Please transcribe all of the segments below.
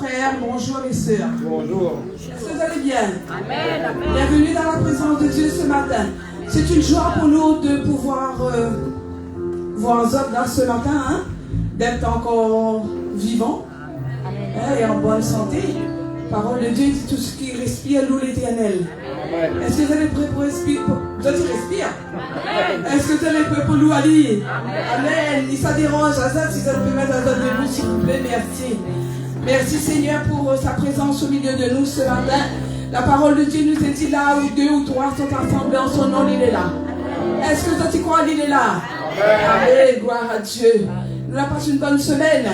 frères, bonjour mes sœurs. Bonjour. Est-ce que vous allez bien? Amen, amen. Bienvenue dans la présence de Dieu ce matin. C'est une joie pour nous de pouvoir voir Zod là ce matin, hein, d'être encore vivant et en bonne santé. Parole de Dieu dit tout ce qui respire loue l'Éternel. Est-ce que vous êtes prêts pour respirer? Vous êtes respire? Est-ce que vous êtes prêts pour louer Ali? Amen. Et ça dérange à ça si ça peut mettre à Zod debout s'il vous plaît. Merci. Merci Seigneur pour sa présence au milieu de nous ce matin. La parole de Dieu nous est dit là où 2 ou 3 sont assemblés en son nom, il est là. Est-ce que vous y croyez, il est là? Amen. Gloire à Dieu. Nous avons passé une bonne semaine.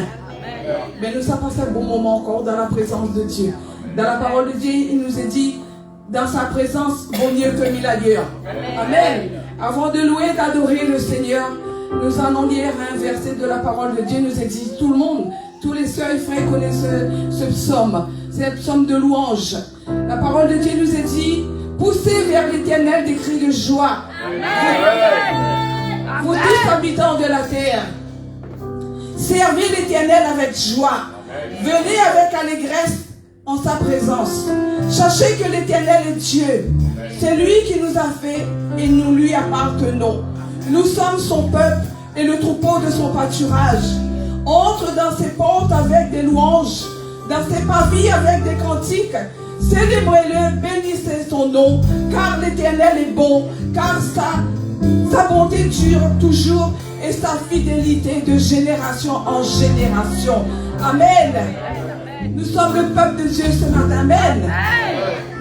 Mais nous avons passé un bon moment encore dans la présence de Dieu. Dans la parole de Dieu, il nous est dit, dans sa présence, vaut mieux que 1000 ailleurs. Amen. Avant de louer, d'adorer le Seigneur, nous allons lire un verset de la parole de Dieu. Il nous est dit, tout le monde, tous les sœurs et frères connaissent ce psaume. C'est un psaume de louange. La parole de Dieu nous est dit, poussez vers l'Éternel des cris de joie. Vous tous habitants de la terre, servez l'Éternel avec joie. Venez avec allégresse en sa présence. Sachez que l'Éternel est Dieu. C'est lui qui nous a fait et nous lui appartenons. Nous sommes son peuple et le troupeau de son pâturage. Entre dans ses portes avec des louanges, dans ses parvis avec des cantiques. Célébrez-le, bénissez son nom, car l'Éternel est bon, car sa bonté dure toujours et sa fidélité de génération en génération. Amen. Nous sommes le peuple de Dieu ce matin. Amen.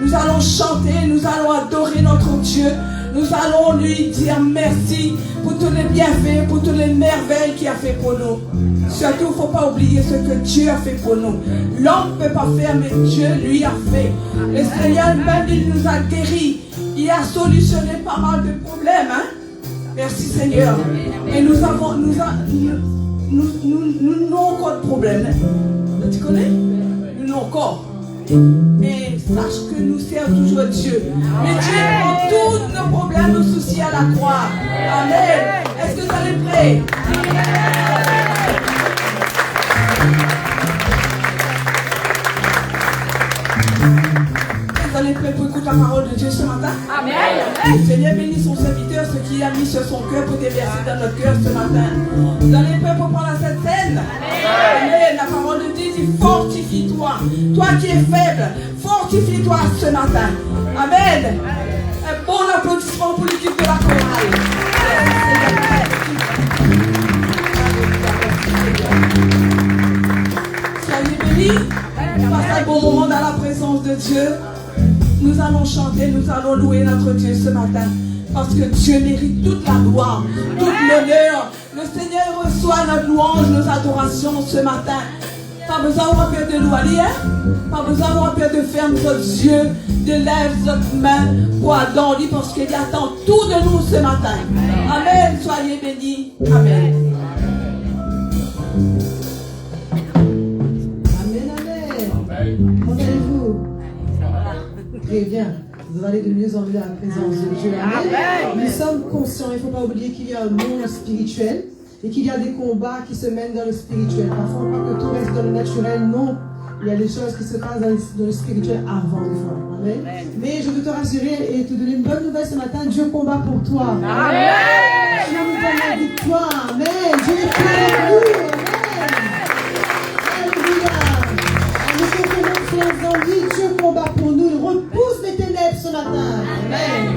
Nous allons chanter, nous allons adorer notre Dieu. Nous allons lui dire merci pour tous les bienfaits, pour toutes les merveilles qu'il a fait pour nous. Surtout, il ne faut pas oublier ce que Dieu a fait pour nous. L'homme ne peut pas faire, mais Dieu lui a fait. Le Seigneur même, il nous a guéris. Il a solutionné pas mal de problèmes. Hein? Merci Seigneur. Et nous n'avons encore de problèmes. Hein? Tu connais? Nous n'avons encore. Mais sache que nous servons toujours Dieu. Mais Dieu prend tous nos problèmes, nos soucis à la croix. Amen. Est-ce que vous êtes prêts? Vous êtes prêts pour écouter la parole de Dieu ce matin? Amen. Le Seigneur bénit son serviteur, ce qu'il a mis sur son cœur pour déverser dans notre cœur ce matin. Vous êtes prêts pour prendre cette scène? Amen. La parole de Dieu dit fortifie-toi. Toi qui es faible, fortifie-toi ce matin. Amen. Un bon applaudissement pour l'équipe de la chorale. Soyez bénis. Passez un bon moment dans la présence de Dieu. Nous allons chanter, nous allons louer notre Dieu ce matin. Parce que Dieu mérite toute la gloire, toute l'honneur. Le Seigneur reçoit notre louange, nos adorations ce matin. Pas besoin d'avoir peur de louer, hein? Pas besoin d'avoir peur de fermer nos yeux, de lever notre main pour adorer parce qu'il attend tout de nous ce matin. Amen. Soyez bénis. Amen. Amen, amen. Comment allez-vous? Très bien. Vous allez de mieux en mieux à la présence de Dieu. Amen. Nous sommes conscients, il ne faut pas oublier qu'il y a un monde spirituel et qu'il y a des combats qui se mènent dans le spirituel. Parfois, on croit que tout reste dans le naturel. Non, il y a des choses qui se passent dans le spirituel avant des fois. Amen. Mais je veux te rassurer et te donner une bonne nouvelle ce matin. Dieu combat pour toi. Amen. Dieu nous donne la victoire. Amen. Dieu est pour nous. Dieu combat pour nous, il repousse les ténèbres ce matin. Amen.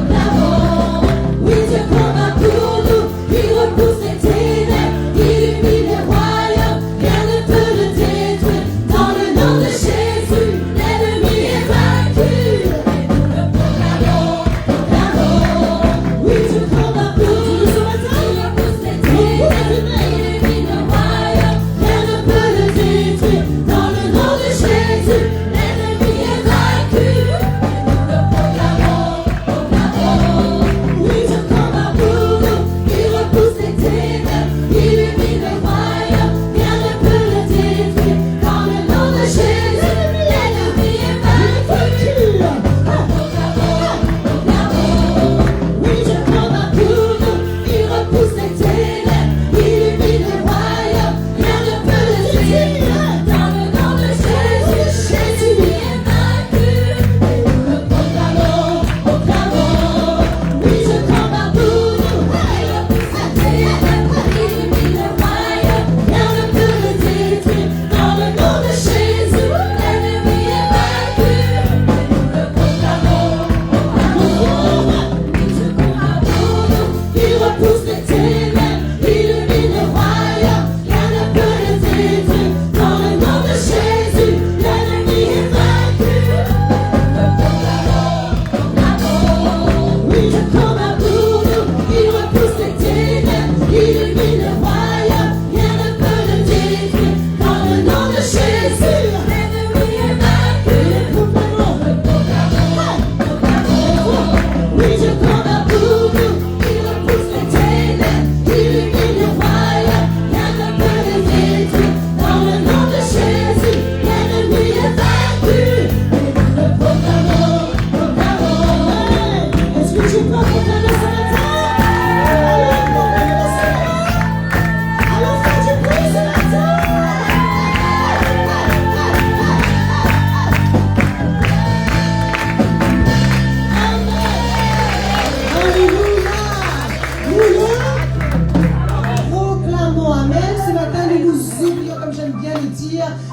Bravo,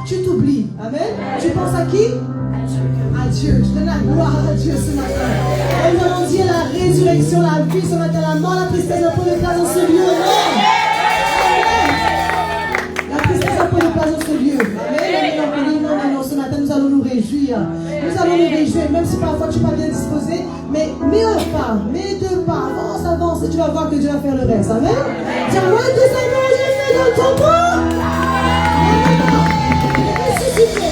Tu t'oublies. Amen. Tu penses à qui? À Dieu. Tu donnes la gloire à Dieu ce matin. Et nous allons dire la résurrection, la vie ce matin, la mort, la tristesse n'a pas de place dans ce lieu. Amen. La tristesse n'a pas de place dans ce lieu. Amen. Non, ce matin, nous allons nous réjouir. Nous allons nous réjouir, même si parfois tu n'es pas bien disposé. Mais mets un pas, mets deux pas, avance, et tu vas voir que Dieu va faire le reste. Amen. Tiens-moi deux amours, j'ai fait dans ton corps. Tell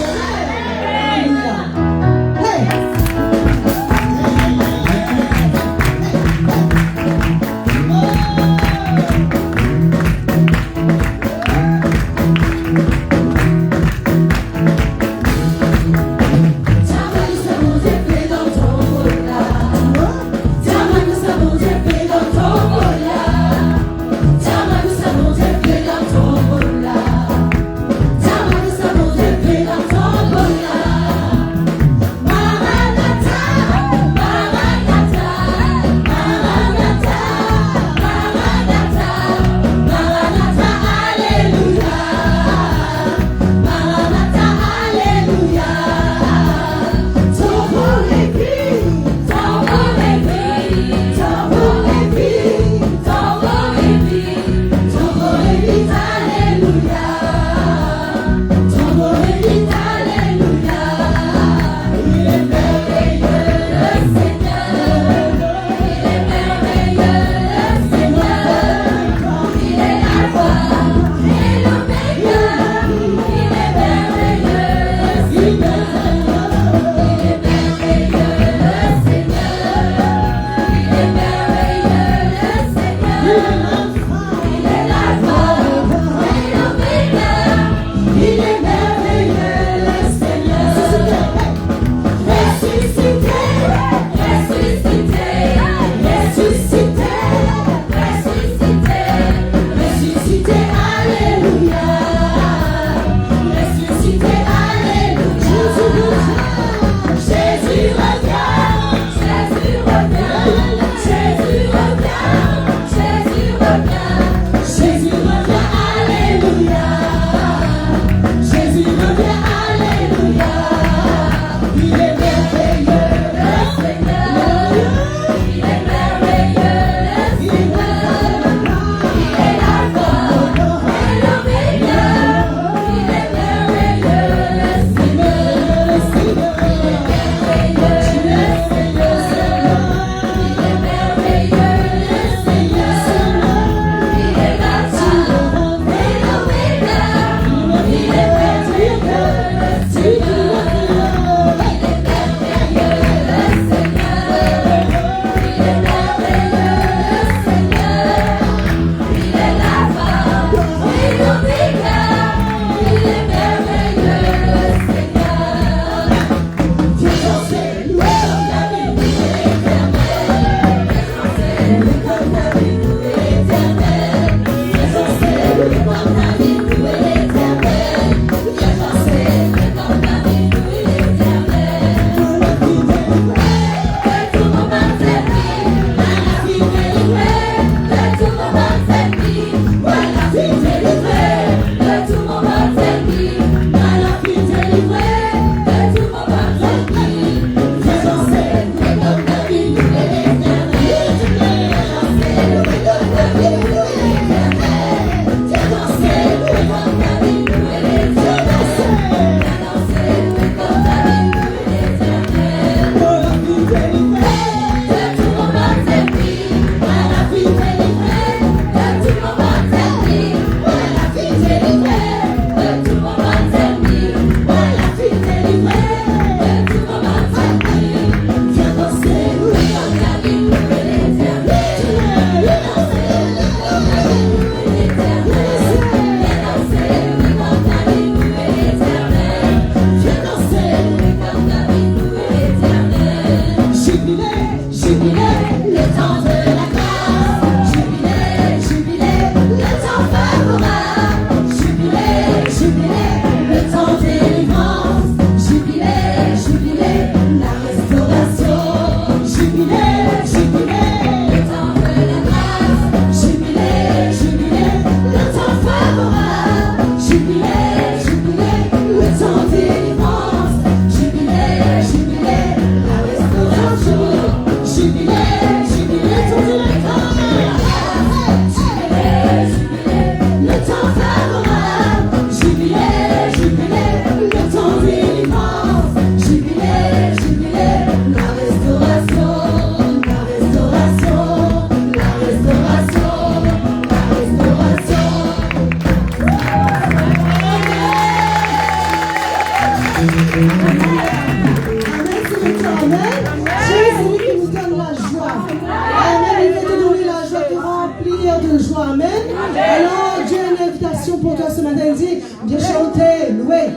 chanter, viens chanter, louer.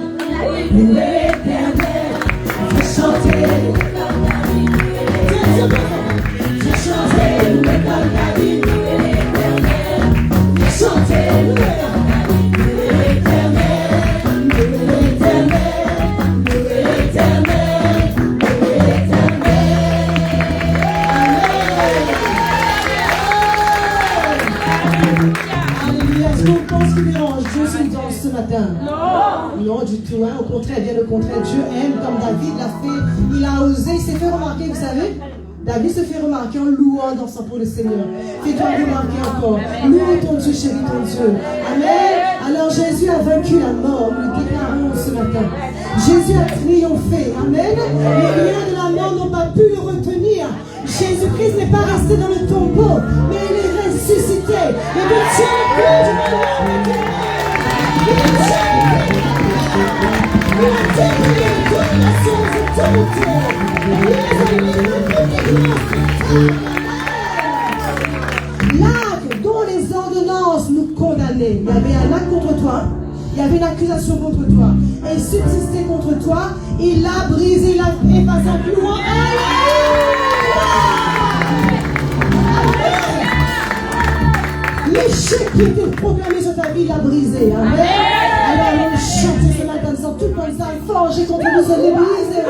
Louer l'éternel, viens chanter. Viens chanter, louer comme David, louer l'éternel. Viens chanter, louer l'éternel, louer l'éternel, louer l'éternel, louer l'éternel. Alléluia. Est-ce qu'on pense qu'il dérange Dieu se danse ce matin? Non, du tout. Hein. Au contraire, bien au contraire. Dieu aime comme David l'a fait. Il a osé, il s'est fait remarquer, vous savez. David se fait remarquer en louant dans pour le Seigneur. Fais-toi remarquer encore. Loue ton Dieu, chéri, ton Dieu. Amen. Alors Jésus a vaincu la mort. Nous le déclarons ce matin. Jésus a triomphé. Amen. Les liens de la mort n'ont pas pu le retenir. Jésus-Christ n'est pas resté dans le tombeau, mais il est ressuscité. Et de Dieu le Dieu de l'acte dont les ordonnances nous condamnaient. Il y avait un acte contre toi, il y avait une accusation contre toi, et subsistait contre toi, il l'a brisé, il l'a effacé en plus loin. L'échec qui était proclamé sur ta vie, il l'a brisé. Amen. Alors allons chanter ce matin en disant tout comme ça, forgé contre nous, on l'est brisé.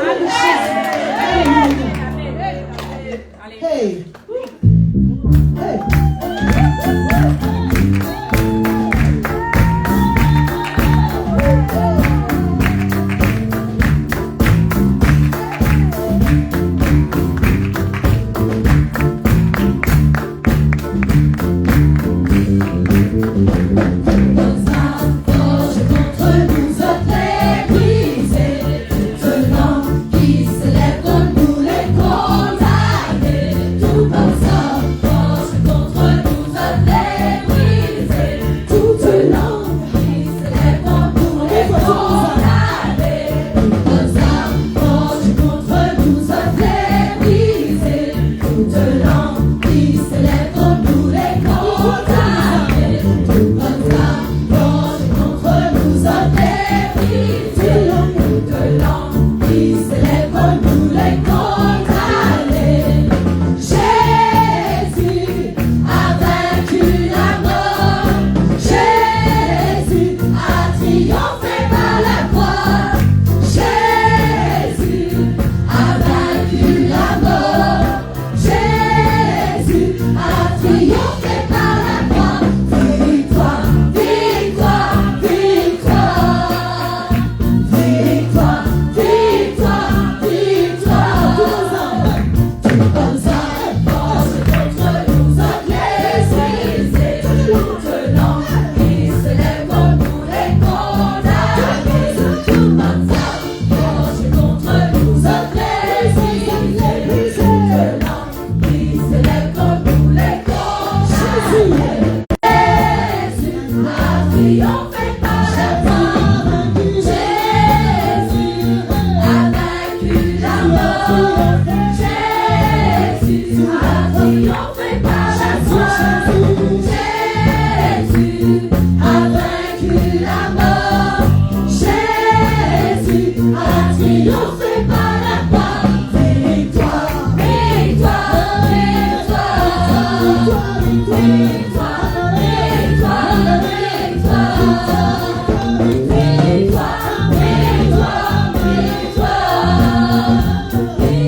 Hey. Hey.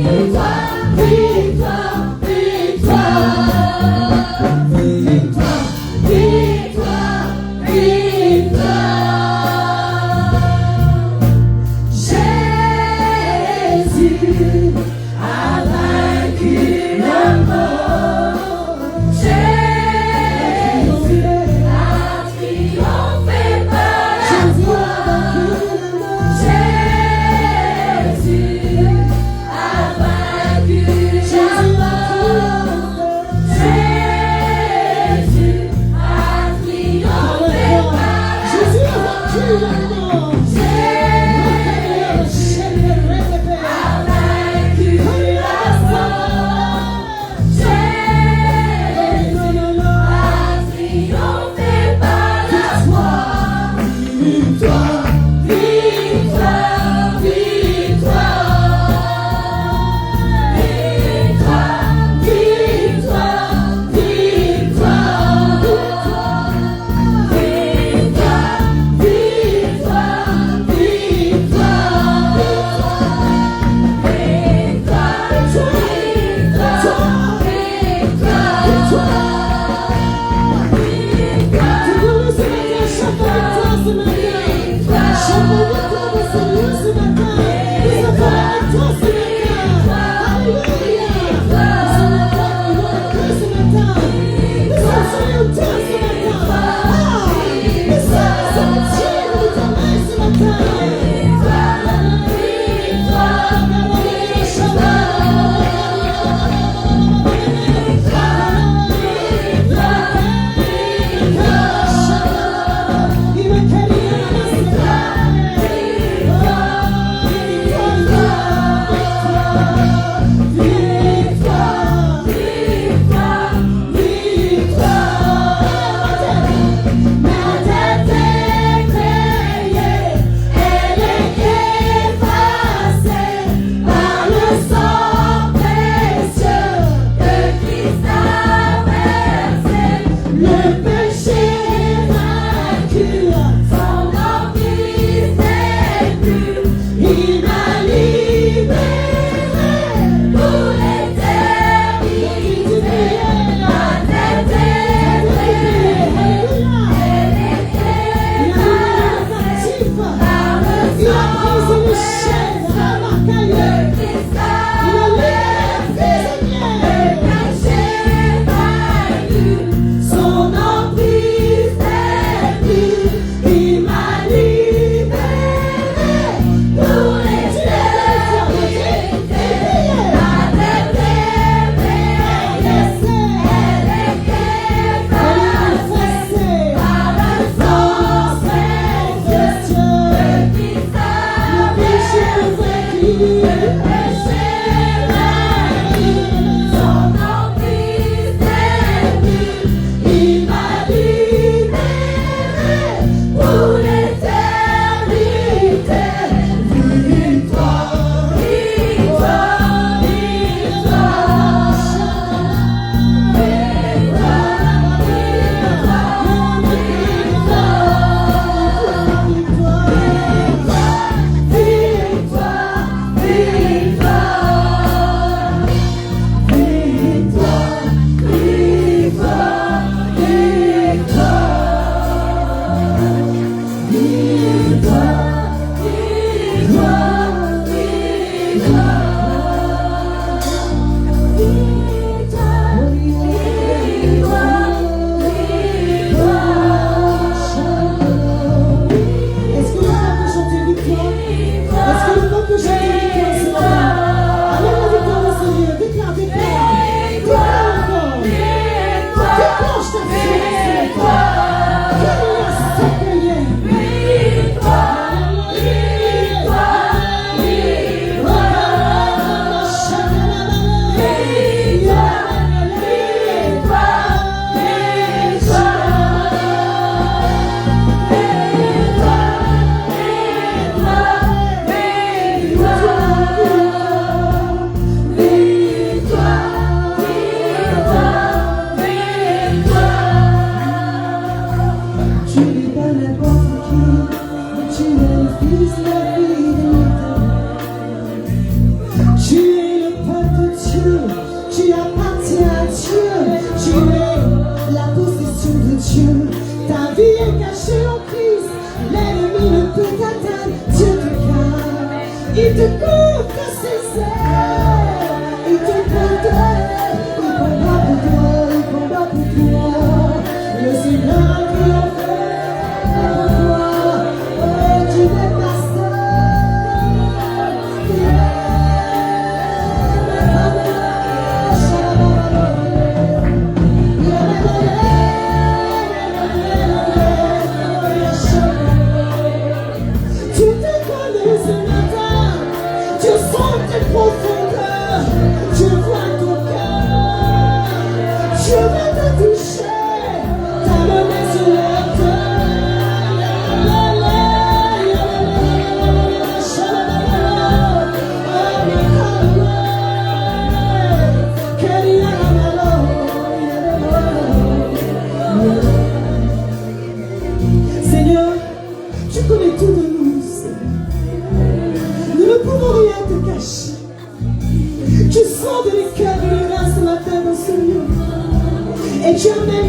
Victoire, victoire, victoire.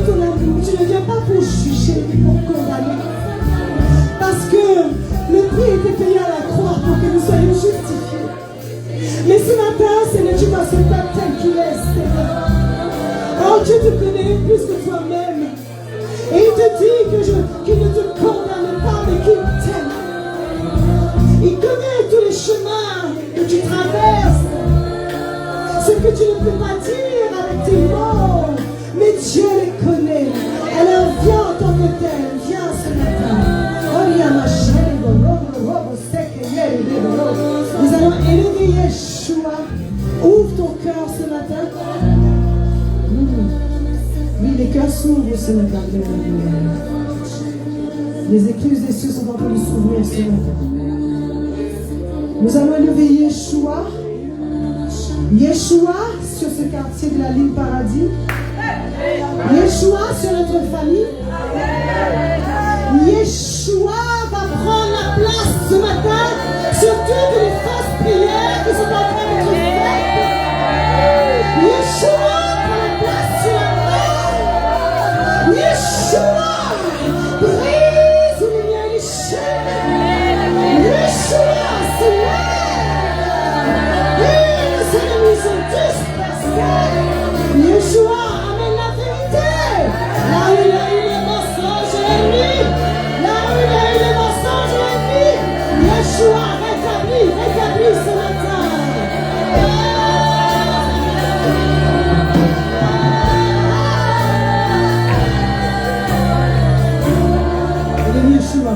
ton amour. Tu ne viens pas pour juger, mais pour condamner. Parce que le prix était payé à la croix pour que nous soyons justifiés. Mais ce matin, Seigneur, tu m'acceptes tel qu'il est, Seigneur. Oh, Dieu te connaît plus que toi-même. Et il te dit qu'il ne te condamne pas, mais qu'il t'aime. Il connaît tous les chemins que tu traverses. Ce que tu ne peux pas dire avec tes mots. Mais Dieu les connaît. Alors viens en tant que tel. Viens ce matin. Nous allons élever Yeshua. Ouvre ton cœur ce matin. Oui, les cœurs s'ouvrent ce matin. Les écluses des cieux sont en train de s'ouvrir ce matin. Nous allons élever Yeshua. Yeshua sur ce quartier de la ligne Paradis. Yeshua sur notre famille. Yeshua va prendre la place ce matin sur toutes les fausses prières qui sont en train d'être faites. Yeshua prend la place sur la mort. Yeshua brise les liens et les chaînes. Yeshua se lève. Et nos ennemis sont dispersés. Yeshua amène la vérité. Là où il y a eu les mensonges et l'ennemi. Là où il y a eu les mensonges et l'ennemi. Yeshua rétablit ce matin. Yeshua,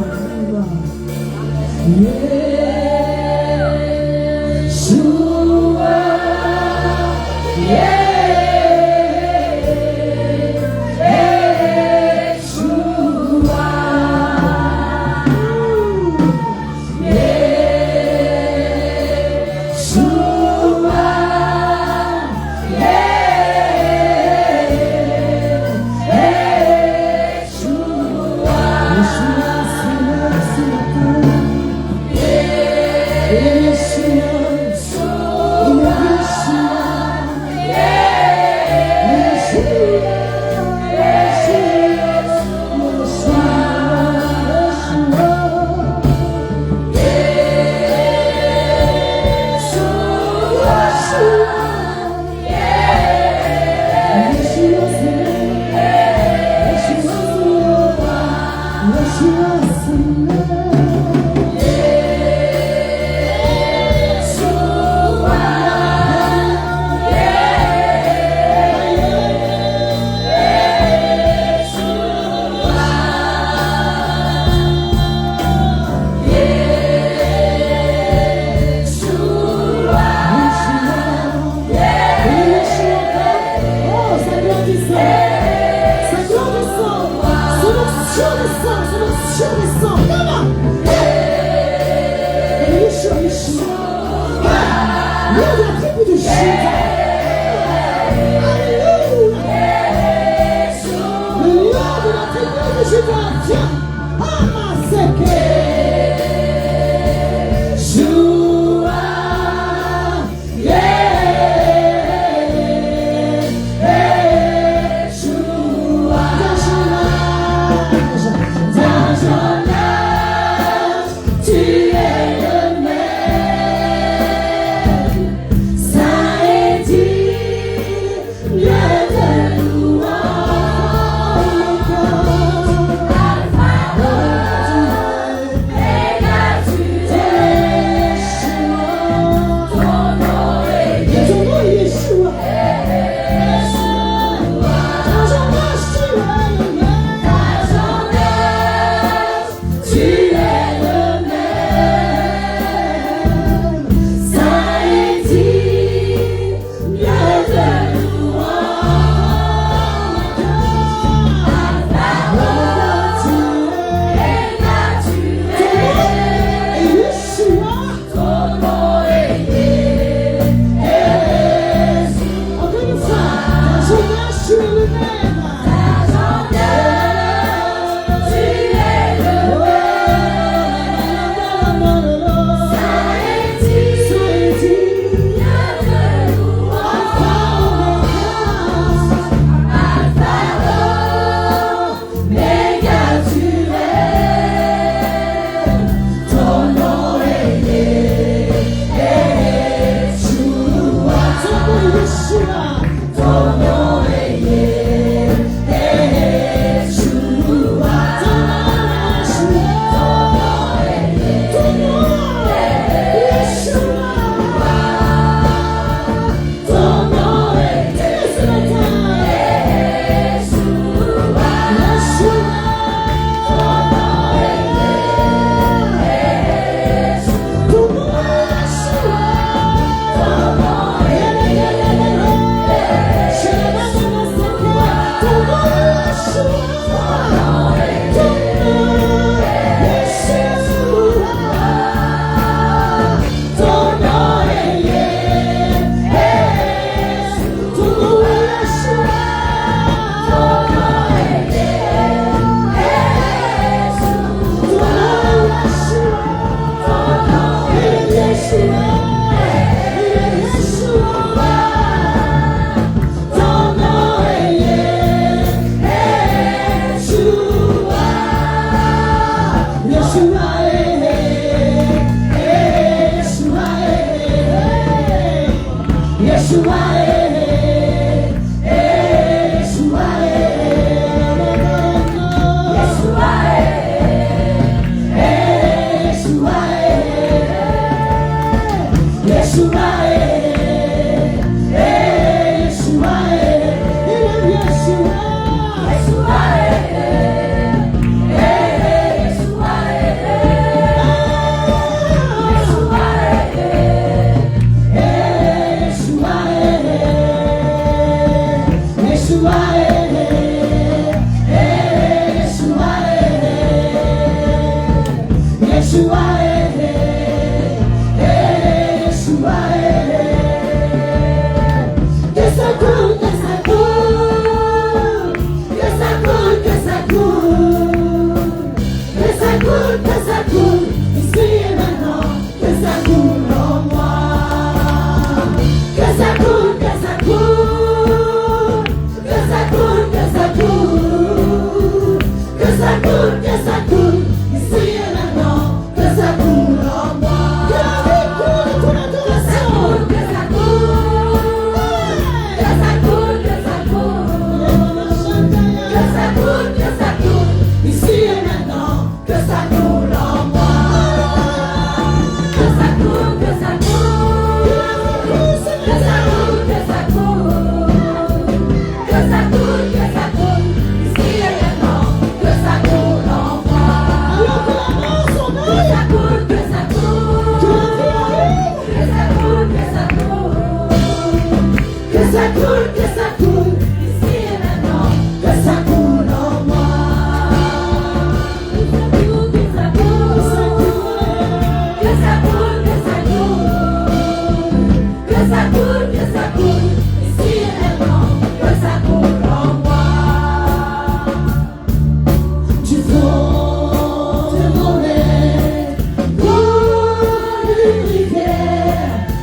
Alpha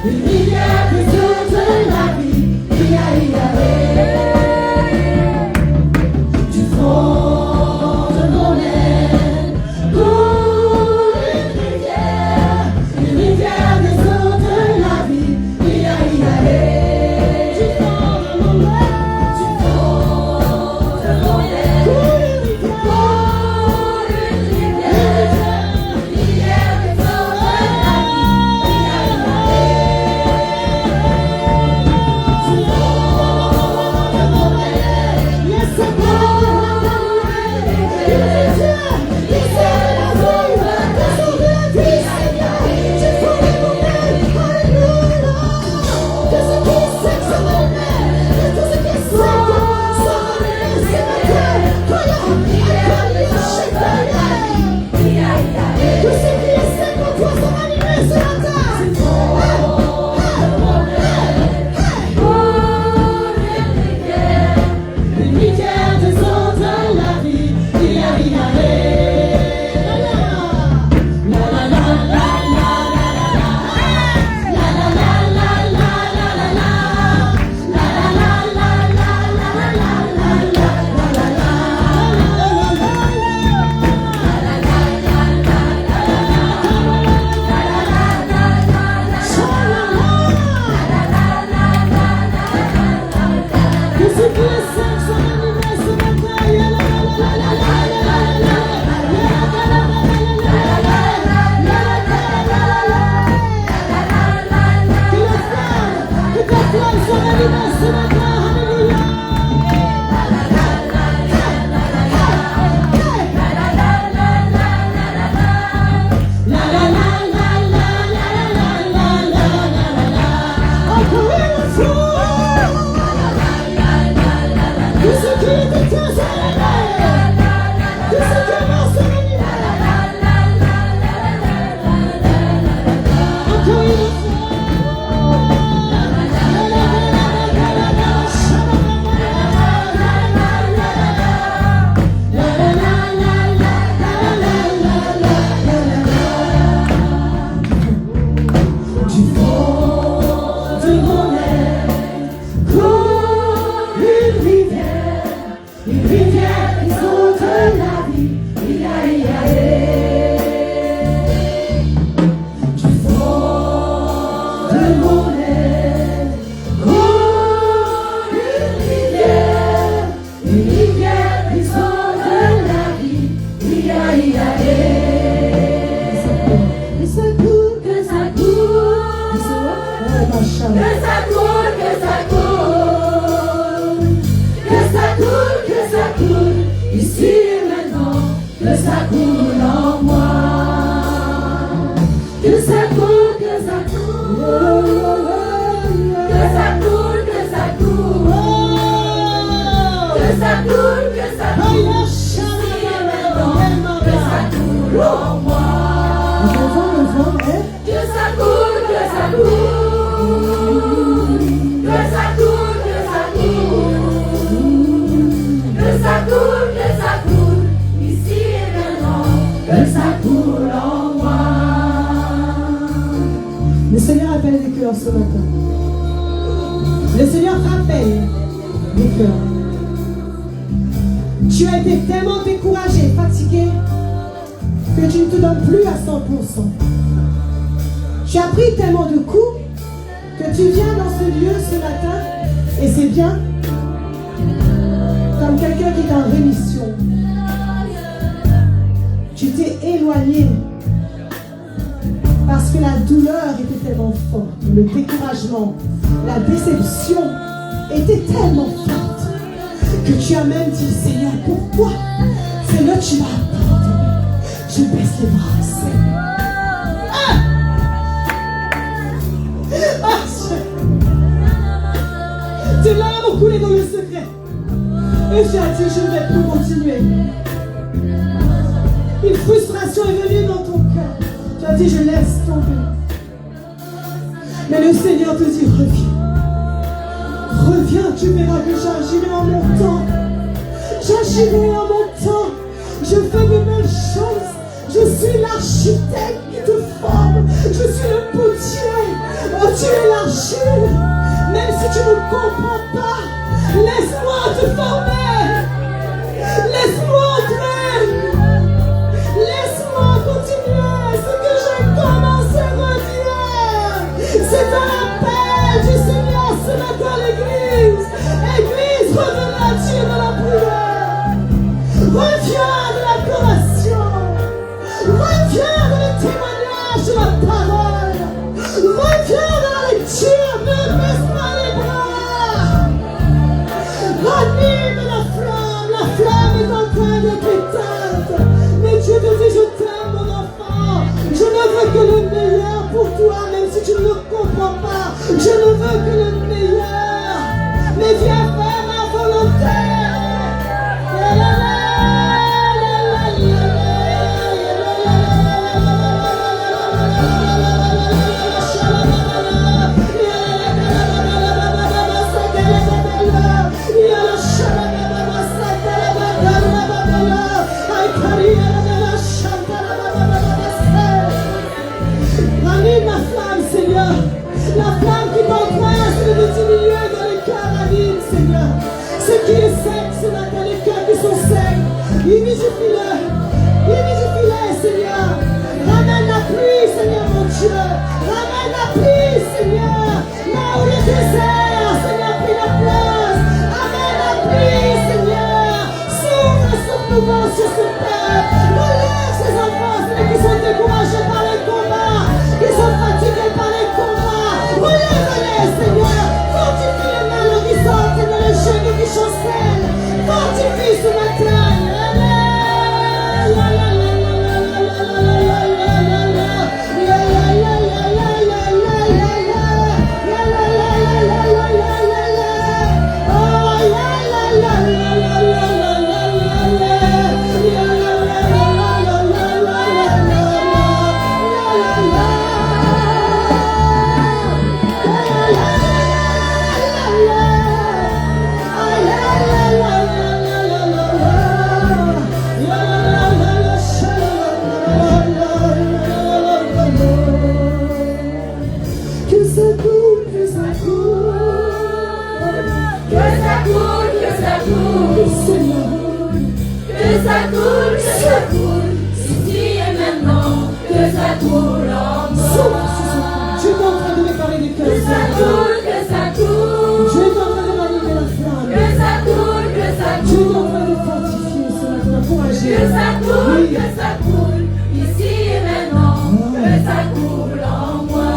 Une rivière qui toute la vie, appelle des cœurs. Tu as été tellement découragé, fatigué, que tu ne te donnes plus à 100%. Tu as pris tellement de coups que tu viens dans ce lieu ce matin et c'est bien comme quelqu'un qui est en rémission. Tu t'es éloigné parce que la douleur était tellement forte, le découragement, la déception était tellement forte que tu as même dit, Seigneur, pourquoi? Seigneur, tu m'as abandonné. Je baisse les bras, Seigneur. Tes larmes ont coulé dans le secret. Et tu as dit, je ne vais plus continuer. Une frustration est venue dans ton cœur. Tu as dit, je laisse tomber. Mais le Seigneur te dit, reviens. Reviens, tu verras que j'agirai en mon temps. J'agirai en mon temps. Je fais de belles choses. Je suis l'architecte qui te forme. Je suis le potier. Oh, tu es l'argile. Même si tu ne comprends pas, laisse-moi te former. Laisse-moi entrer. Laisse-moi continuer. Ce que j'ai commencé, reviens. C'est un appel du Seigneur ce matin à l'église. Église, revenez à Dieu dans la prière. Reviens de l'adoration. Reviens dans le témoignage de la parole. Reviens dans la lecture. Ne baisse pas les bras. Ranime la flamme. La flamme est en train d'être éteinte. Mais Dieu te dit, je t'aime mon enfant. Je ne veux que le meilleur pour toi, même si tu ne le comprends pas. Je ne veux que le meilleur. Mais viens faire ma volonté. Ranime la flamme, Seigneur. La flamme qui t'embrasse de petit milieu dans les cœurs, ranime, Seigneur. Ce qui est sec, ce matin, les cœurs qui sont secs, humidifie-le. Humidifie-le, Seigneur. Ramène la pluie, Seigneur, mon Dieu. Ramène la pluie, Seigneur. Là où le désert, Seigneur, pris la place. Amène la pluie, Seigneur. Souffle nouveau sur ce peuple. Relève ces enfants, ceux qui sont découragés par les combats, qui sont fatigués par les combats. Relève-les, Seigneur. Fortifie les mains qui sortent, Seigneur, les genoux qui chancellent. Fortifie ce matin. Ça coule, ici et maintenant, que ça coule en moi. Dieu est en train de réparer les cœurs. Que ça coule. Dieu est en train de rallumer la flamme. Que ça coule. Dieu est en train de fortifier ce matin, d'encourager. Que ça coule, ici et maintenant, que ça coule en moi.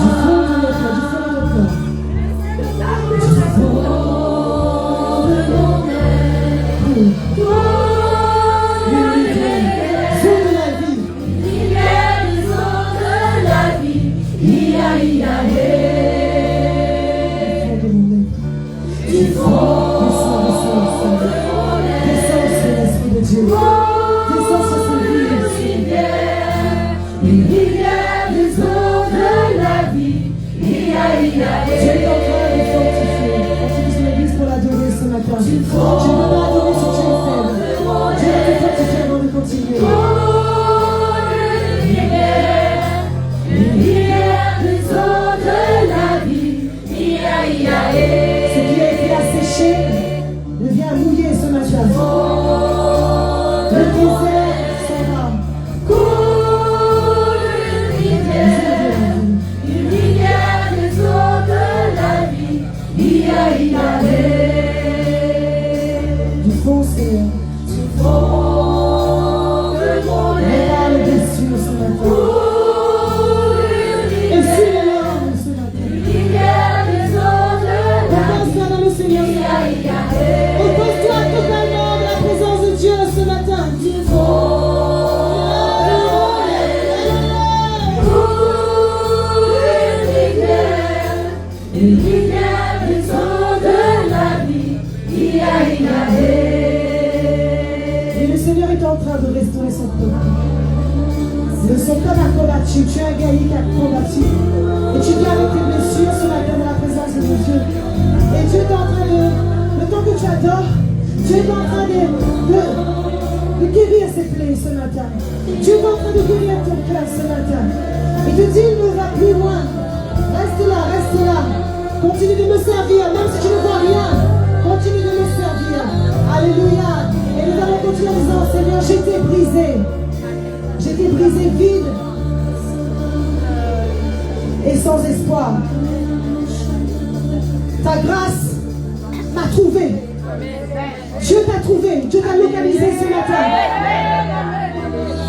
Du fond de mon être. Seigneur. Tu fondes mon Regarde le dessus ce matin. Et si les larmes ce matin. lumière des eaux de la Repose-toi dans le Seigneur. Repose-toi totalement dans la présence de Dieu ce matin. Tu fondes une lumière des eaux de la vie. Et le Seigneur est en train de restaurer son peuple. Son peuple a combattu, tu es un guerrier qui a combattu. Et tu viens avec tes blessures ce matin dans la présence de Dieu. Et Dieu est en train de, le temps que tu adores, Dieu est en train de guérir ses plaies ce matin. Dieu est en train de guérir ton cœur ce matin. Il te dit, il ne va plus loin. Reste là, reste là. Continue de me servir, même si tu ne vois rien. Continue de me servir. Alléluia. Et nous allons continuer en disant, Seigneur, j'étais brisé. J'étais brisé vide et sans espoir. Ta grâce m'a trouvé. Dieu t'a trouvé. Dieu t'a localisé ce matin.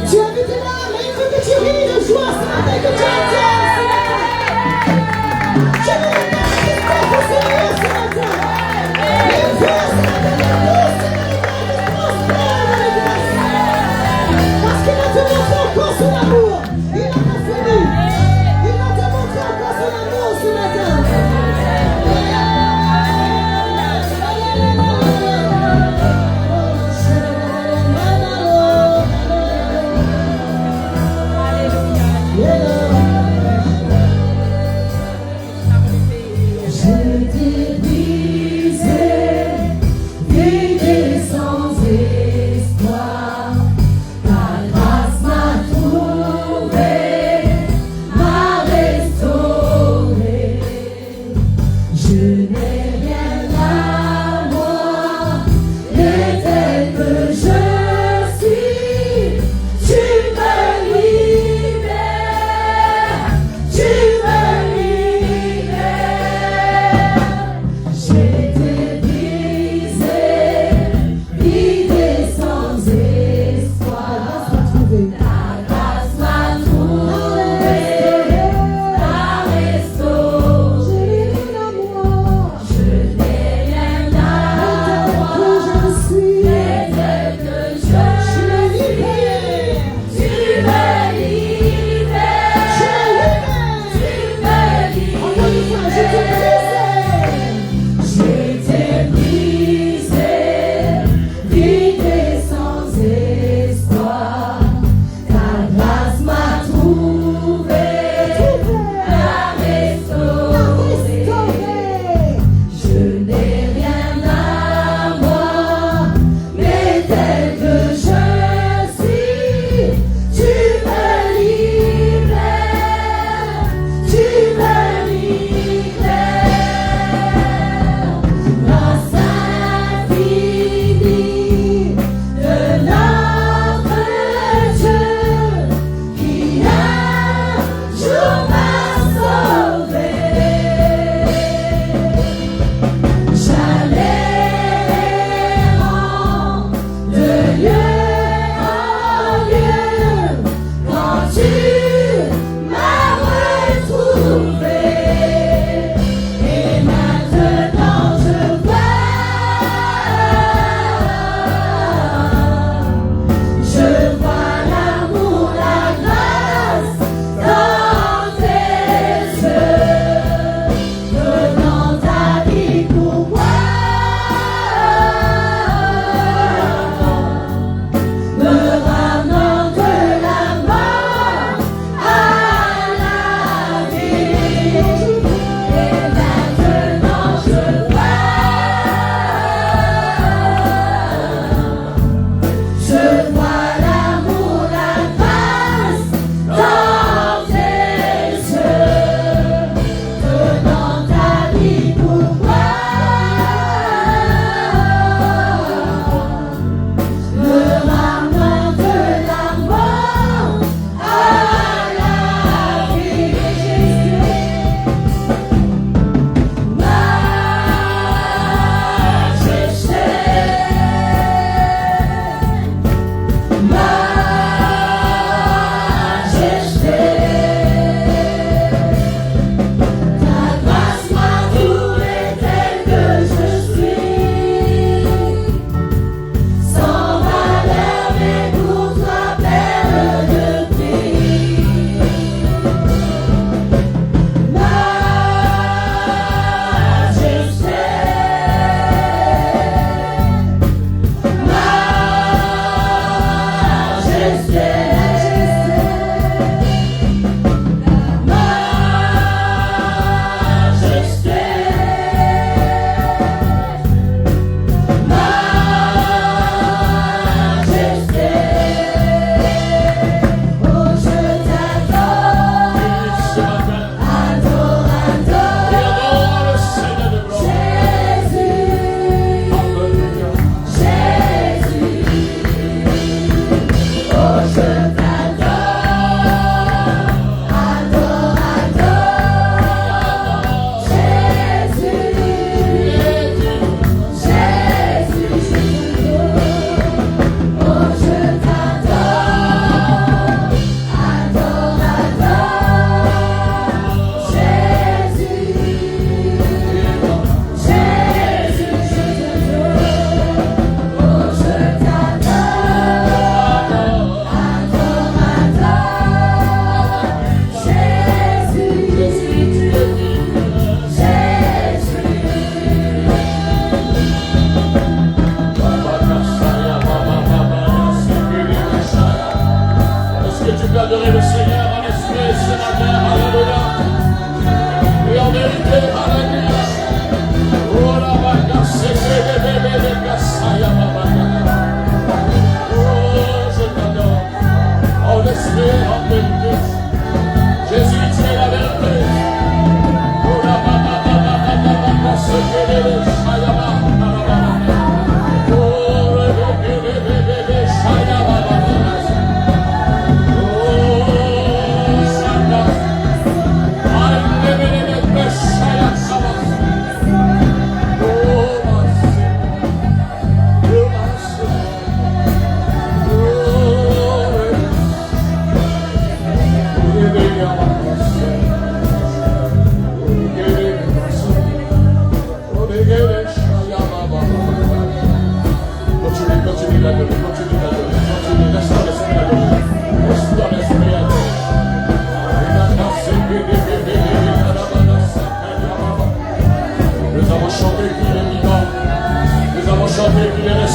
Tu as vu tes larmes et il veut que tu ris de joie ce matin, que tu adores ce matin. Je veux remercier pour ce Seigneur ce matin. Il veut ce matin de tous, parce qu'il va te montrer encore son amour. Il n'a pas fini. Il va te montrer encore son amour ce matin.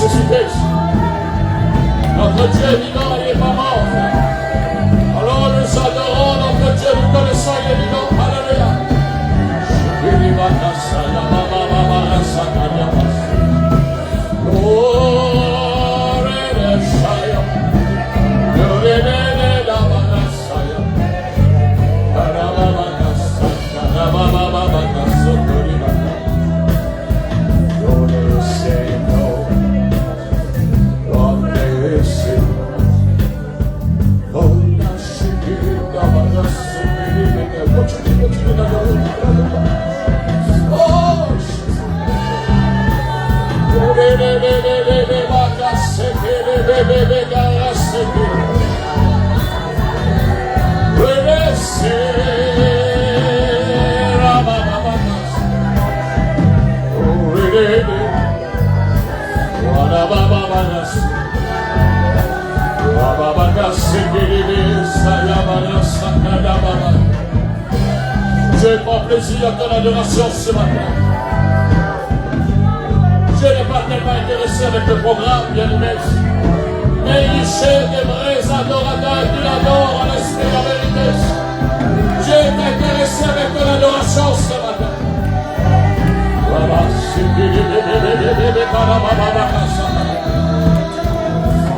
ressuscité. Notre Dieu est vivant, il n'est pas mort. Alors nous adorons notre Dieu, nous connaissons, il est vivant. Alléluia. Je prends plaisir à ton adoration ce matin. Je n'ai pas tellement intéressé avec le programme, bien aimé, mais il cherche des vrais adorateurs qui l'adorent en l'esprit et en vérité. Dieu est intéressé avec ton adoration ce matin.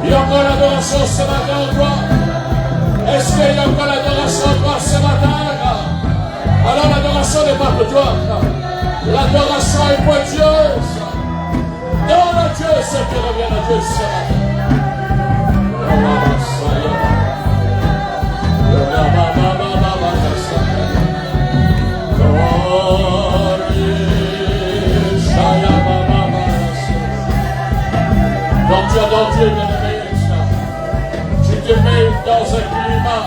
Il y a encore l'adoration ce matin en toi. Est-ce qu'il y a encore l'adoration en toi ce matin? Alors l'adoration n'est pas pour toi. L'adoration est pour Dieu. Donne à Dieu ce qui revient à Dieu ce matin. Donc tu adores Dieu, bien-aimé. Tu te mets dans un climat.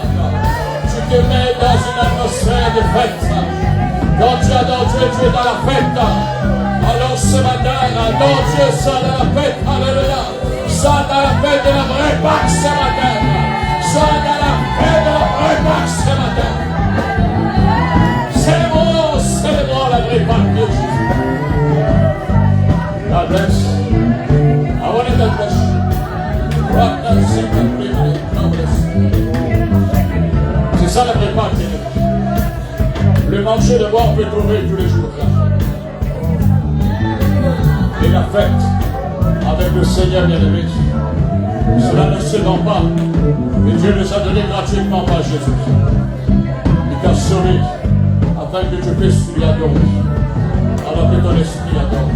Tu te mets dans une atmosphère de fête. Quand tu adores Dieu, tu es dans la fête. Alors ce matin, adore Dieu, sois dans la fête. Alléluia. Sois dans la fête de la vraie Pâque ce matin. Sois dans la fête de la vraie Pâque ce matin. Célébrons la vraie Pâque de Jésus. God bless. I want to God bless. Rock that secret privilege. God bless. C'est ça la vraie Pâque. Le manger de boire peut trouver tous les jours. Et la fête avec le Seigneur bien-aimé, cela ne se vend pas. Et Dieu nous a donné gratuitement par Jésus. Il t'a sauvé afin que tu puisses lui adorer. Alors que ton esprit adore.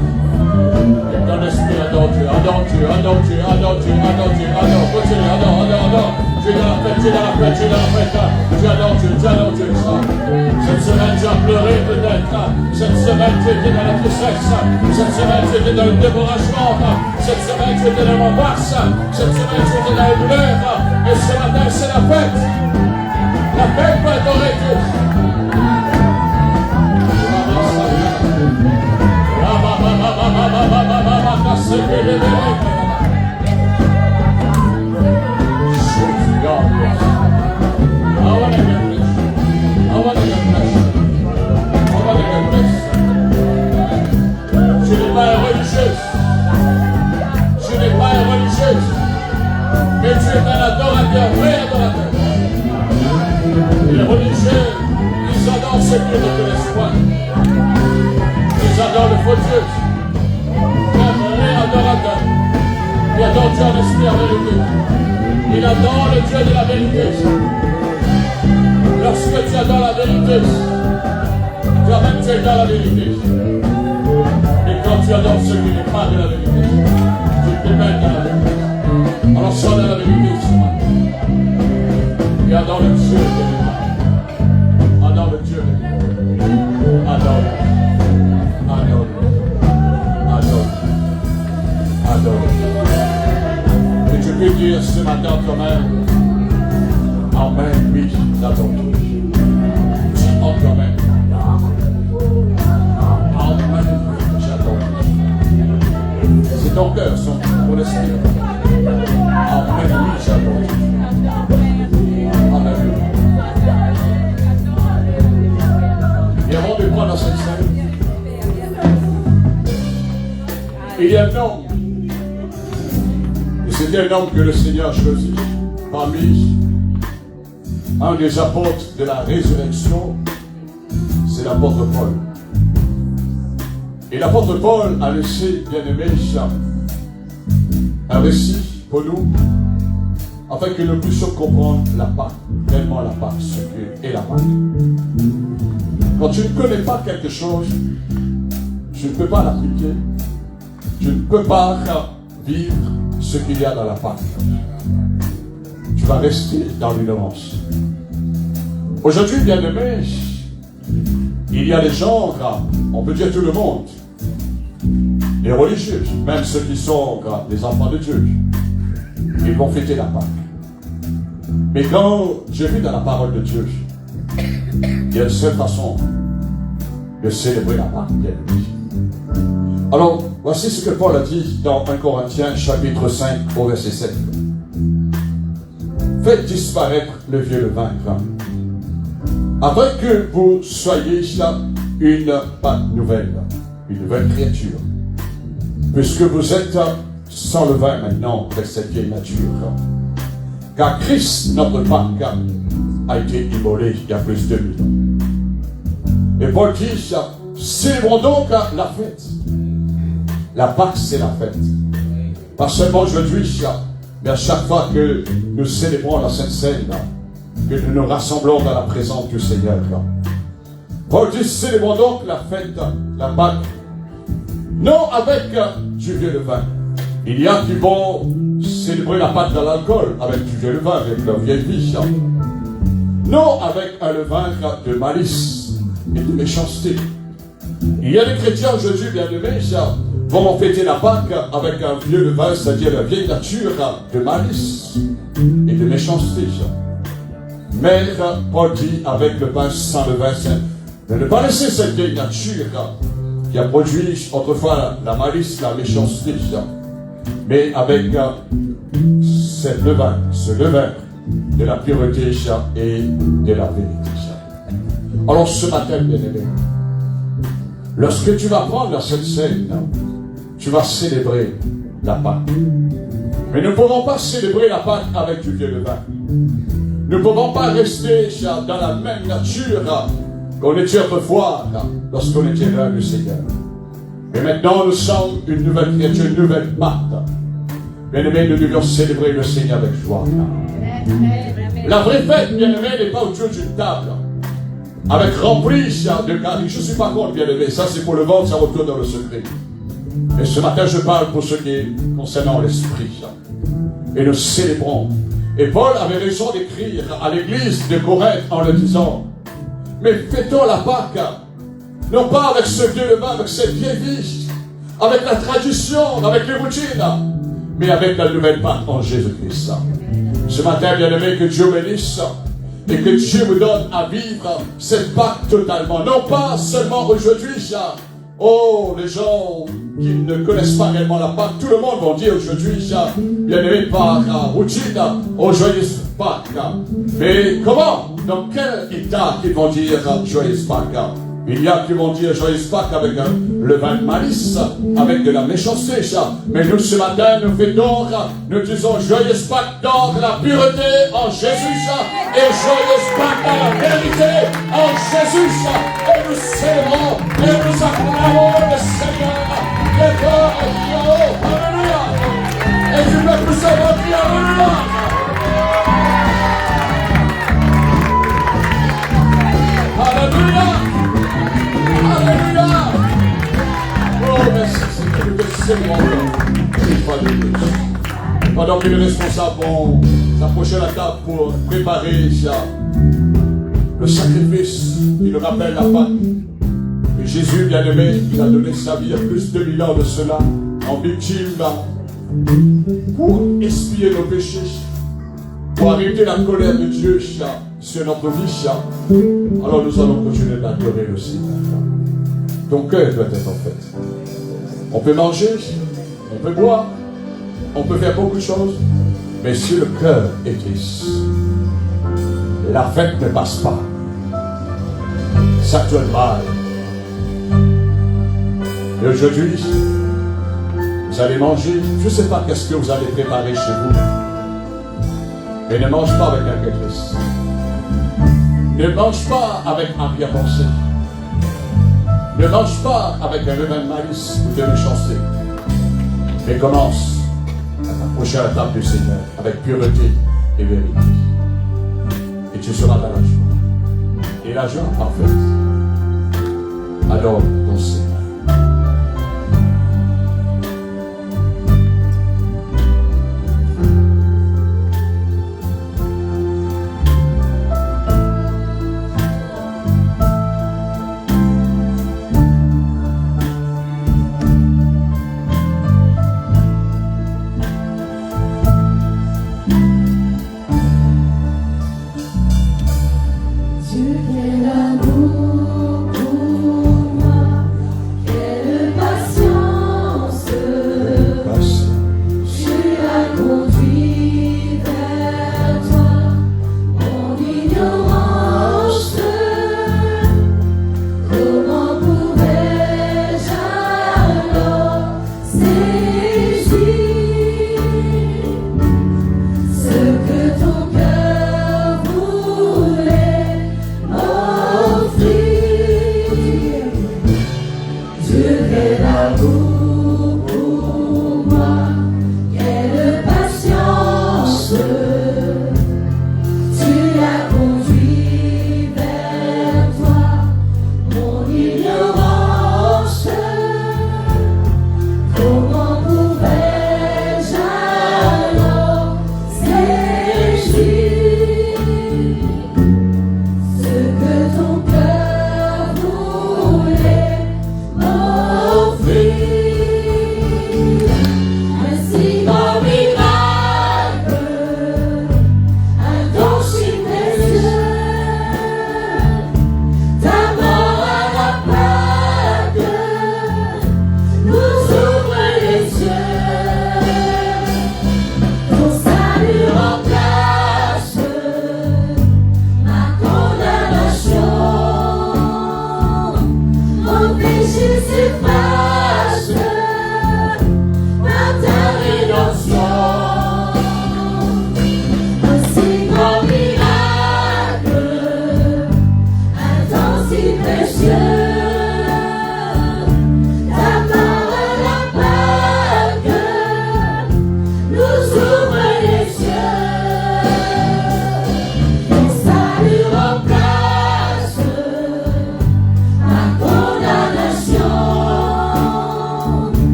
Et ton esprit adore Dieu. Adore Dieu, adore Dieu, adore Dieu, adore Dieu, adore. Continue, adore, adore, adore. Tu es dans la fête, tu es dans la fête, tu es dans la fête. Tu adores Dieu, tu adores Dieu. Cette semaine, tu as pleuré peut-être. Cette semaine, tu étais dans la tristesse. Cette semaine, tu étais dans le découragement. Cette semaine, tu étais dans l'angoisse. Cette semaine, tu étais dans la douleur. Et ce matin, c'est la fête. La fête pour adorer Dieu. Je n'ai pas un religieuse. Je n'ai pas un religieuse. Mais tu es un adorateur, vrai adorateur. Les religieux, ils adorent ceux qui ne connaissent pas. Ils adorent le faux Dieu. Un vrai adorateur. Il adore Dieu en esprit en vérité. Il adore le Dieu de la vérité. Lorsque tu adores la vérité, toi-même tu es dans la vérité. Et quand tu adores ce qui n'est pas de la vérité, tu te mets dans la vérité. Alors sois dans la vérité ce matin. Et adore le Dieu de l'État. Adore le Dieu de l'État. Adore. Adore. Adore. Adore. Et tu peux dire ce matin toi-même, Amen, oui, j'adore. Dis en toi-même, Amen, oui, j'adore. C'est ton cœur, ton esprit. Amen, oui, j'adore. Amen. Et avant de prendre cette scène, il y a un homme C'était un homme que le Seigneur choisit parmi un des apôtres de la résurrection, c'est l'apôtre Paul. Et l'apôtre Paul a laissé, bien aimé, un récit pour nous, afin que nous puissions comprendre la Pâque, réellement la Pâque, ce qu'est la Pâque. Quand tu ne connais pas quelque chose, tu ne peux pas l'appliquer, tu ne peux pas vivre ce qu'il y a dans la Pâque. Tu vas rester dans l'ignorance. Aujourd'hui, bien aimé, il y a des gens, on peut dire tout le monde, les religieux, même ceux qui sont des enfants de Dieu, ils vont fêter la Pâque. Mais quand j'ai vu dans la parole de Dieu, il y a une seule façon de célébrer la Pâque, bien aimé. Alors, voici ce que Paul a dit dans 1 Corinthiens, chapitre 5, au verset 7. Faites disparaître le vieux levain, afin que vous soyez une Pâque nouvelle, une nouvelle créature, puisque vous êtes sans levain maintenant avec cette vieille nature. Car Christ, notre Pâque, a été immolé il y a plus de 1000 ans. Et Paul dit, célébrons donc la fête. La Pâque, c'est la fête. Pas seulement aujourd'hui, mais à chaque fois que nous célébrons la Sainte Seine, que nous nous rassemblons dans la présence du Seigneur. Paul dit, célébrons donc la fête, la Pâque, non avec du vieux levain. Il y a qui vont célébrer la Pâque dans l'alcool, avec du vieux levain, avec leur vieille vie. Non avec un levain de malice et de méchanceté. Il y a des chrétiens aujourd'hui, bien aimés, vont fêter la Pâque avec un vieux levain, c'est-à-dire la vieille nature de malice et de méchanceté. Mais Paul dit avec le pain sans levain, de ne pas laisser cette vieille nature qui a produit autrefois la malice, la méchanceté, mais avec ce levain de la pureté et de la vérité. Alors ce matin, bien aimé, lorsque tu vas prendre cette scène, tu vas célébrer la Pâque. Mais nous ne pouvons pas célébrer la Pâque avec du vieux levain. Nous ne pouvons pas rester dans la même nature qu'on était autrefois lorsqu'on était loin du Seigneur. Et maintenant, nous sommes une nouvelle créature, une nouvelle Pâque. Bien aimé, nous devons célébrer le Seigneur avec joie. La vraie fête, bien aimé, n'est pas autour d'une table avec rempli de caries. Je ne suis pas contre, bien aimé. Ça, c'est pour le ventre, ça retourne dans le secret. Et ce matin, je parle pour ce qui est concernant l'esprit. Et nous célébrons. Et Paul avait raison d'écrire à l'église de Corinthe en le disant, mais fêtons la Pâque, non pas avec ce vieux levain, avec cette vieille vie, avec la tradition, avec les routines, mais avec la nouvelle Pâque en Jésus-Christ. Ce matin, bien aimé, que Dieu bénisse et que Dieu vous donne à vivre cette Pâque totalement. Non pas seulement aujourd'hui, oh, les gens qui ne connaissent pas réellement la Pâque, tout le monde va dire aujourd'hui, bien aimé, par routine, oh, joyeuse Pâque. Mais comment? Dans quel état ils vont dire joyeuse Pâque? Il y a qui vont dire joyeuse Pâque avec le vin de malice, avec de la méchanceté. Mais nous, ce matin, nous fêtons, nous disons joyeuse Pâque dans la pureté en Jésus, et joyeuse Pâque dans la vérité en Jésus. Et nous célébrons, et nous acclamons le Seigneur. Les corps et alléluia. Et tu peux tout savoir dire alléluia. Alléluia. Alléluia. Oh, merci Seigneur, nous te célébrons. Pendant que les responsables vont s'approcher à la table pour préparer le sacrifice qui nous rappelle la Pâque. Et Jésus, bien-aimé, il a donné sa vie il y a plus de 1000 ans de cela, en victime, pour expier nos péchés, pour arrêter la colère de Dieu sur notre vie. Alors nous allons continuer d'adorer le Seigneur. Ton cœur doit être en fête. On peut manger, on peut boire, on peut faire beaucoup de choses, mais si le cœur est triste, la fête ne passe pas. Ça tourne mal. Et aujourd'hui, Vous allez manger, je ne sais pas qu'est-ce que vous allez préparer chez vous. Mais ne mange pas avec un pétrus. Ne mange pas avec un bien-pensé. Ne mange pas avec un levain de malice ou de méchanceté. Mais commence à t'approcher à la table du Seigneur avec pureté et vérité. Et tu seras dans la joie. Et la joie parfaite. Adore ton Seigneur.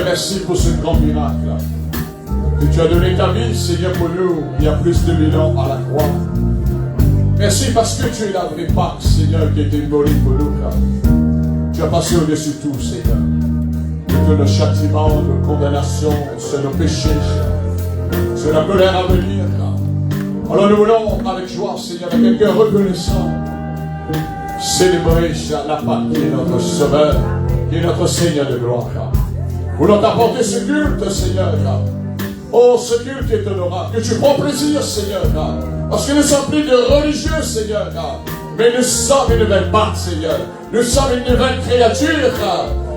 Merci pour ce grand miracle que tu as donné ta vie, Seigneur, pour nous, il y a plus de 1000 ans à la croix. Merci parce que tu es la vraie Pâque, Seigneur, qui était immolée pour nous. Tu as passé au-dessus de tout, Seigneur. Que le châtiment, de condamnation, c'est nos péchés, c'est la colère à venir. Alors nous voulons, avec joie, Seigneur, avec un cœur reconnaissant, célébrer la Pâque qui est notre Sauveur. qui est notre Seigneur de gloire. Nous voulons t'apporter ce culte, Seigneur. Oh, ce culte est honorable, que tu prends plaisir, Seigneur. Parce que nous sommes plus de religieux, Seigneur. Mais nous sommes une nouvelle part, Seigneur. Nous sommes une nouvelle créature,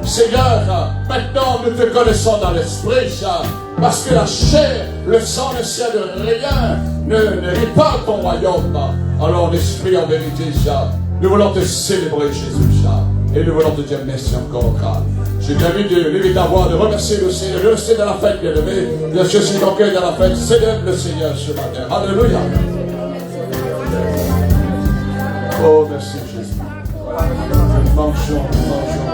Seigneur. Maintenant, nous te connaissons dans l'esprit, parce que la chair, le sang ne sert de rien, ne rit pas ton royaume. Alors, l'esprit en vérité, nous voulons te célébrer, Jésus, et nous voulons te dire merci encore. Je t'invite de lever ta voix, de remercier le Seigneur. Le Seigneur dans la fête, bien aimé. Bien sûr, si ton cœur est dans la fête, célèbre le Seigneur ce matin. Alléluia. Oh, merci Jésus. Marchons,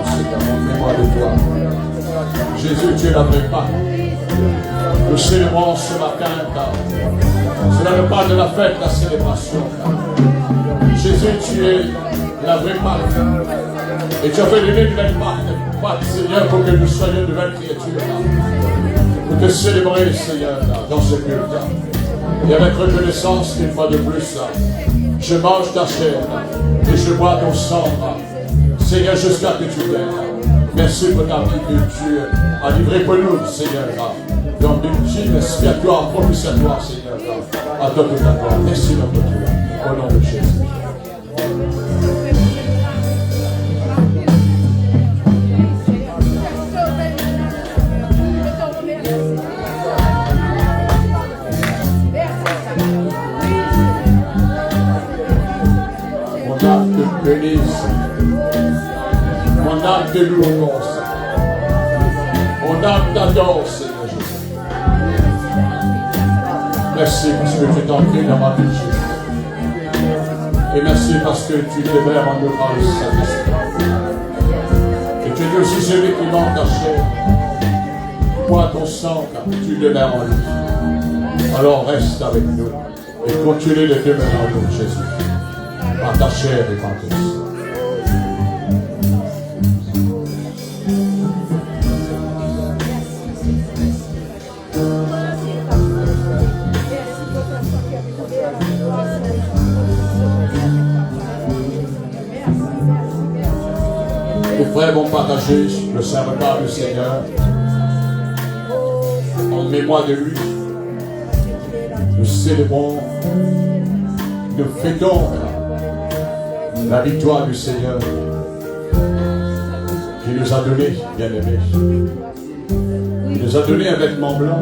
Seigneur, mets-moi de toi. Jésus, tu es la vraie part. Nous célébrons ce matin, cela ne parle de la fête, la célébration. Jésus, tu es la vraie part. Et tu as fait donner une nouvelle part, Seigneur, pour que nous soyons de nouvelles créatures. Pour te célébrer, Seigneur, dans ce culte. Et avec reconnaissance, une fois de plus, je mange ta chair et je bois ton sang, Seigneur, jusqu'à que tu viennes. Merci pour ta vie que tu as livrée pour nous, Seigneur. Donc, ultime expiatoire, propitiatoire, Seigneur. À toi toute la gloire. Merci, notre Dieu. Au nom de Jésus. Mon âme te bénisse. Mon âme te loue encore, Seigneur. Mon âme t'adore, Seigneur Jésus. Merci parce que tu t'entré dans ma vie, Jésus. Et merci parce que tu demeures en nous par le Saint-Esprit. Et tu es aussi celui qui manque ta chair. Moi, ton sang, car tu demeures en lui. Alors reste avec nous et continue de demeurer en nous, Jésus. Par ta chair et par ton sang. Les frères vont partager le saint repas du Seigneur en mémoire de lui. Nous célébrons, nous fêtons la victoire du Seigneur qui nous a donné, bien-aimés. Il nous a donné un vêtement blanc.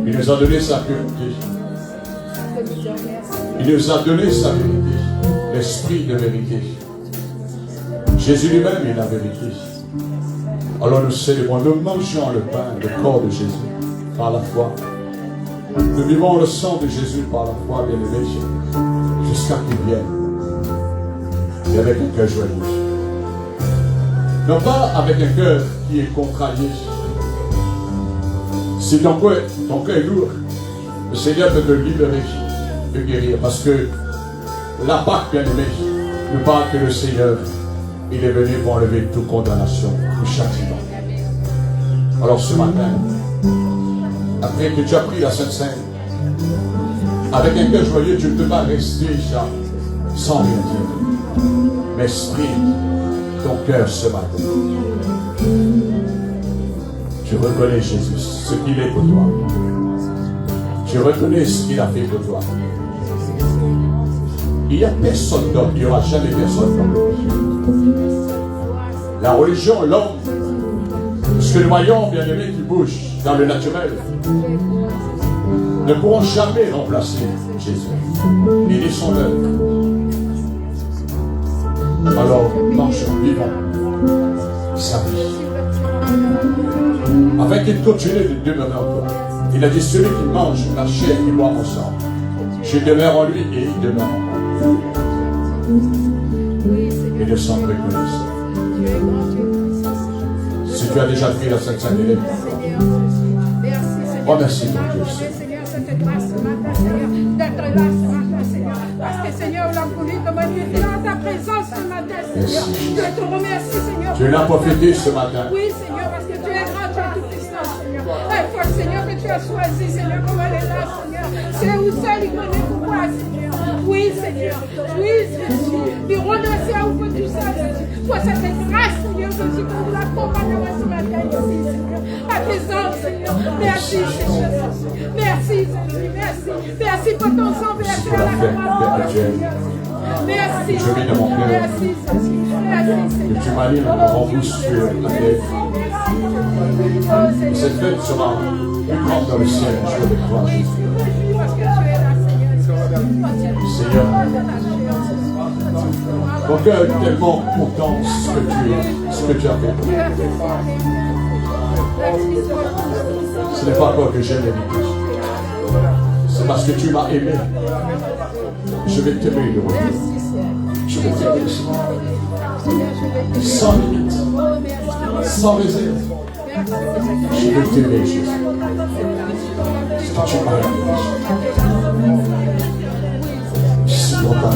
Il nous a donné sa pureté. Il nous a donné sa vérité, l'esprit de vérité. Jésus lui-même est la vérité. Alors nous célébrons, nous mangeons le pain, le corps de Jésus, par la foi. Nous vivons le sang de Jésus par la foi, bien-aimés, jusqu'à qu'il vienne. Et avec un cœur joyeux. Non pas avec un cœur qui est contrarié. Si ton cœur est lourd, le Seigneur peut te libérer, te guérir. Parce que la Pâque, bien-aimé, nous parle que le Seigneur, il est venu pour enlever toute condamnation, tout châtiment. Alors ce matin, après que tu as pris la Sainte Seine, avec un cœur joyeux, tu ne peux pas rester sans rien dire. Mais exprime ton cœur ce matin. Tu reconnais Jésus, ce qu'il est pour toi. Tu reconnais ce qu'il a fait pour toi. Il n'y a personne d'autre, il n'y aura jamais personne d'autre. La religion, l'homme, ce que nous voyons, bien-aimés, qui bouge dans le naturel, ne pourront jamais remplacer Jésus, ni son œuvre. Alors, marchons, vivons sa vie. Afin qu'il continue de demeurer en toi. Il a dit, celui qui mange ma chair et boit mon sang, je demeure en lui et il demeure en moi. Et le sang reconnaissant. Si tu as déjà pris la Sainte Seine, remercie ton Dieu. Seigneur, cette grâce ce matin, Seigneur, d'être là ce matin, Seigneur. Parce que, Seigneur, on a voulu te manifester dans ta présence ce matin, Seigneur. Je te remercie, Seigneur. Tu l'as prophétisé ce matin. Oui, Seigneur, parce que tu es grand, tu es tout puissant, Seigneur. Et toi, Seigneur, que tu as choisi, Seigneur, comme elle est là, Seigneur. C'est où seul il connaît pourquoi, Seigneur. Oui, Seigneur. Oui, Jésus. Et renoncer à vous pour tout ça, Jésus. Pour cette grâce, Seigneur Jésus, que vous l'accompagnez ce matin ici, Seigneur. À tes hommes, Seigneur. Merci, Seigneur. Merci, Seigneur. Merci. Merci pour ton sang versé à la croix. Merci. Je viens de mon cœur. Merci, Jésus. Merci, Seigneur. Que tu m'allies en bouche sur la tête. Cette fête sera plus grande dans le ciel. Je le crois. Seigneur, mon cœur est tellement content de ce que tu as fait. Ce n'est pas toi que j'aime l'aimer. C'est parce que tu m'as aimé. Je vais t'aimer de retour. Je vais t'aimer sans limite, sans réserve. Je vais t'aimer, Jésus. Parce que tu m'as aimé. Je suis dans ta main.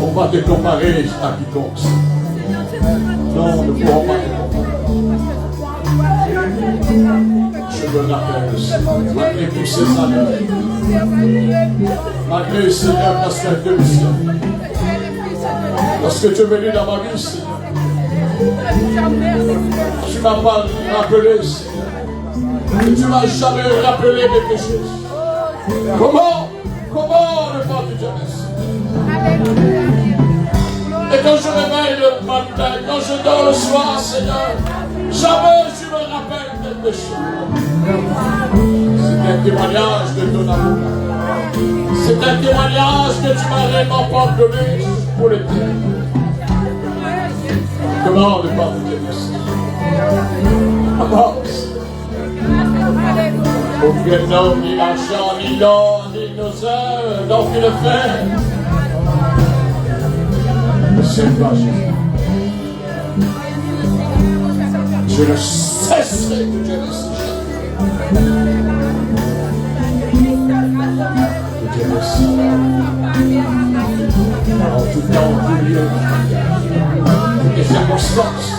On va te comparer à quiconque. Non, nous ne pourrons pas te comparer. Je me rappelle, malgré tous ces années, malgré, Seigneur, parce qu'elle te mission. Lorsque tu es venu dans ma vie, Seigneur, tu ne m'as pas rappelé, Seigneur. Et tu ne m'as jamais rappelé mes péchés. Comment ne pas te dire? Et quand je réveille le matin, quand je dors le soir, Seigneur, jamais tu me rappelles mes péchés. C'est un témoignage de ton amour. C'est un témoignage que tu m'as vraiment pardonné pour l'éternité. Comment ne pas te dire merci? Avance. Aucun homme, ni l'argent, ni l'or, ni nos heures, donc il le fait. Ne sais pas, Jésus. Je ne cesserai de te remercier. Je te remercie. En tout temps, en tout lieu, toutes les circonstances.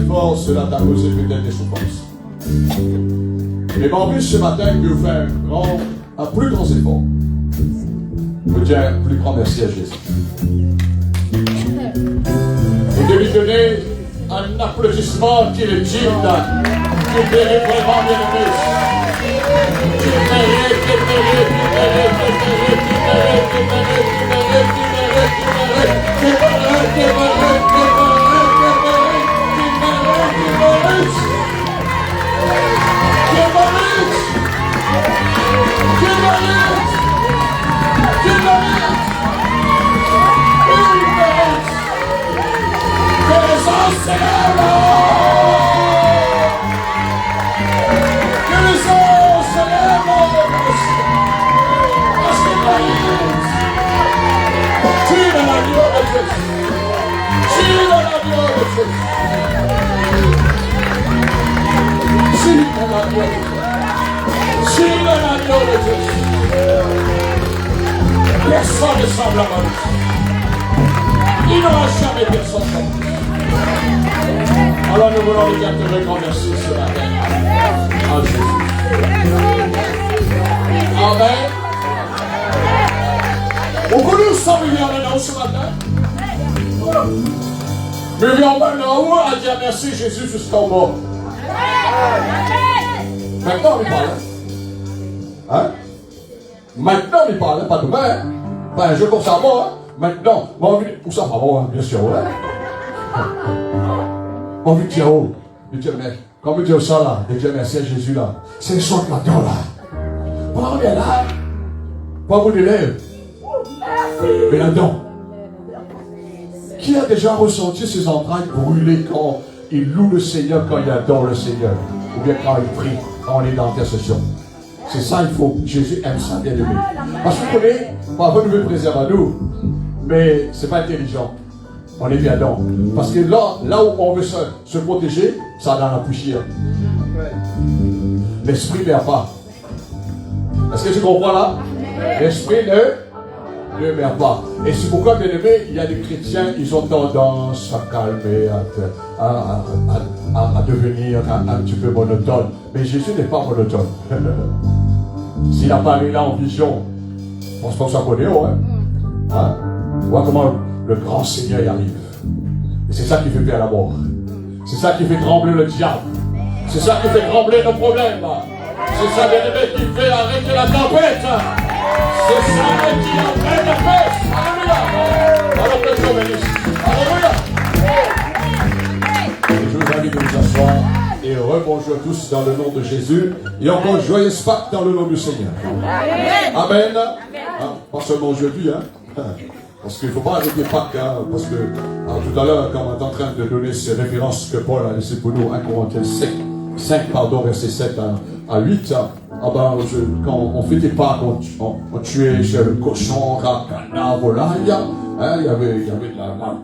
Oh, cela t'a causé peut-être des souffrances. Mais en plus, ce matin, je vais vous faire un plus grand effort. Je veux dire un plus grand merci à Jésus. Et de lui donner un applaudissement qui est digne, qui mérite vraiment bien aimé. Qui mérite, qui mérite, qui mérite, qui mérite, qui mérite, qui mérite, qui mérite, qui mérite, qui mérite, qui mérite, qui mérite, qui personne ne semble à lui. Il n'aura jamais personne comme lui. Alors nous voulons lui dire un grand merci ce matin à Jésus. Amen. Beaucoup nous sommes venus maintenant ce matin. Mais nous venons maintenant à dire merci Jésus jusqu'au mort. Maintenant on lui parle. Hein? Maintenant on lui parle, pas demain. Hein? Pas un jeu comme ça, moi. Hein? Maintenant, où ça va, moi, bien sûr. Hein? On veut dire, oh, mais comme dire ça là, de dire merci à Jésus là, c'est son là-dedans là. Pas on est là, pas vous l'élève, mais là-dedans. Qui a déjà ressenti ses entrailles brûler quand il loue le Seigneur, quand il adore le Seigneur, ou bien quand il prie, quand on est dans l'intercession? C'est ça, il faut. Jésus aime ça, bien aimé. Parce que vous connaissez, parfois nous veut préserver à nous, mais c'est pas intelligent. On est bien dedans. Parce que là où on veut se protéger, ça dans la poussière. L'esprit ne pas. Est-ce que tu comprends là? L'esprit ne meurt pas. Et c'est pourquoi, bien aimé, il y a des chrétiens, ils ont tendance à calmer, à devenir un petit peu monotone. Mais Jésus n'est pas monotone. S'il a parlé là en vision, on se pense à connaître, hein? Vois comment le grand Seigneur y arrive. Et c'est ça qui fait peur à la mort. C'est ça qui fait trembler le diable. C'est ça qui fait trembler nos problèmes. C'est ça, bien aimé, qui fait arrêter la tempête. C'est ça qui arrête la paix. Alléluia. Alors que Dieu bénisse. Alléluia. Je vous invite de vous asseoir et rebonjour à tous dans le nom de Jésus. Et encore joyeuse Pâques dans le nom du Seigneur. Amen. Pas seulement aujourd'hui, hein. Parce qu'il ne faut pas arrêter Pâques, hein, parce que tout à l'heure, quand on est en train de donner ces références que Paul a laissées pour nous, 1 Corinthiens 5, verset 7 à 8, quand on fêtait Pâques, on tuait le cochon, la volaille, hein, il y avait de la